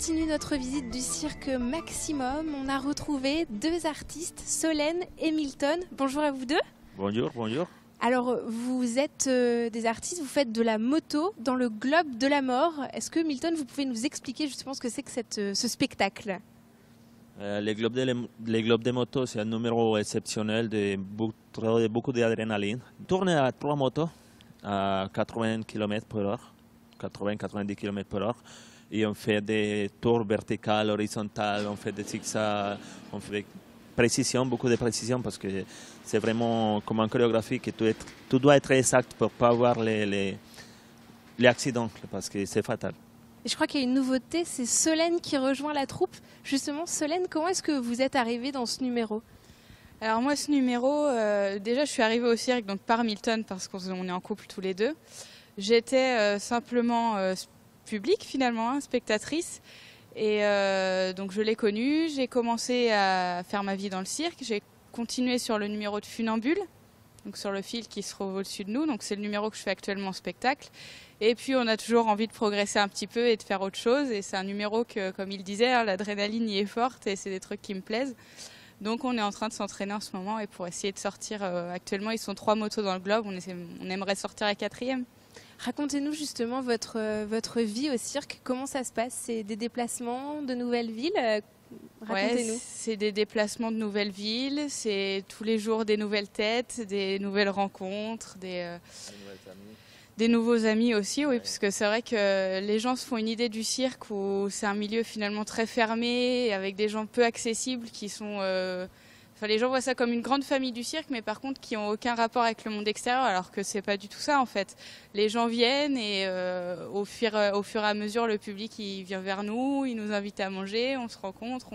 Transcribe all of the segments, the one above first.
continue notre visite du cirque Maximum. On a retrouvé deux artistes, Solène et Milton. Bonjour à vous deux. Bonjour, bonjour. Alors, vous êtes des artistes, vous faites de la moto dans le globe de la mort. Est-ce que, Milton, vous pouvez nous expliquer justement ce que c'est que ce spectacle? Les globes de moto, c'est un numéro exceptionnel de beaucoup d'adrénaline. Tourne à trois motos à 80 km/h, 80-90 km/h. Et on fait des tours verticales, horizontales, on fait des zigzags, on fait précision, beaucoup de précision parce que c'est vraiment comme en chorégraphie que tout doit être exact pour ne pas avoir les accidents parce que c'est fatal. Et je crois qu'il y a une nouveauté, c'est Solène qui rejoint la troupe. Justement, Solène, comment est-ce que vous êtes arrivée dans ce numéro? Alors moi, ce numéro, déjà je suis arrivée au cirque donc par Milton parce qu'on est en couple tous les deux. J'étais simplement publique finalement, spectatrice. Et donc je l'ai connu, j'ai commencé à faire ma vie dans le cirque, j'ai continué sur le numéro de funambule, donc sur le fil qui se trouve au-dessus de nous, donc c'est le numéro que je fais actuellement en spectacle. Et puis on a toujours envie de progresser un petit peu et de faire autre chose, et c'est un numéro que, comme il disait, hein, l'adrénaline y est forte et c'est des trucs qui me plaisent. Donc on est en train de s'entraîner en ce moment et pour essayer de sortir, actuellement ils sont 3 motos dans le globe, on aimerait sortir la 4e. Racontez-nous justement votre vie au cirque, comment ça se passe? C'est des déplacements de nouvelles villes? Racontez-nous. Ouais, c'est des déplacements de nouvelles villes, c'est tous les jours des nouvelles têtes, des nouvelles rencontres, des nouveaux amis aussi, oui, parce que c'est vrai que les gens se font une idée du cirque où c'est un milieu finalement très fermé, avec des gens peu accessibles qui sont... Enfin, les gens voient ça comme une grande famille du cirque, mais par contre qui n'ont aucun rapport avec le monde extérieur, alors que c'est pas du tout ça en fait. Les gens viennent et au fur et à mesure, le public il vient vers nous, il nous invite à manger, on se rencontre.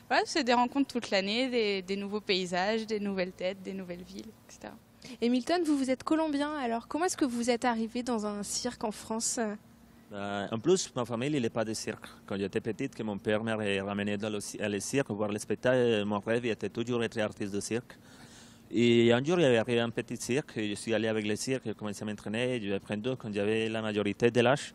Voilà, c'est des rencontres toute l'année, des nouveaux paysages, des nouvelles têtes, des nouvelles villes, etc. Et Milton, vous êtes colombien, alors comment est-ce que vous êtes arrivé dans un cirque en France? En plus, ma famille, il n'est pas de cirque. Quand j'étais petite, que mon père m'avait ramené dans le cirque, voir les spectacles, mon rêve était toujours être artiste de cirque. Et un jour, il y avait un petit cirque, je suis allé avec le cirque, j'ai commencé à m'entraîner, je vais prendre quand j'avais la majorité de l'âge.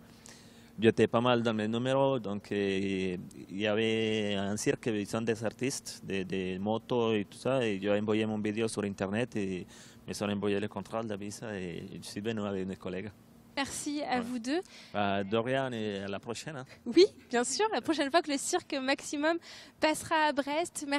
J'étais pas mal dans mes numéros, donc il y avait un cirque, ils sont des artistes, des motos et tout ça, et j'ai envoyé mon vidéo sur Internet et ils m'ont envoyé le contrat, la visa, et je suis venu avec mes collègues. Merci à vous deux. De rien et à la prochaine. Hein. Oui, bien sûr, la prochaine fois que le cirque Maximum passera à Brest.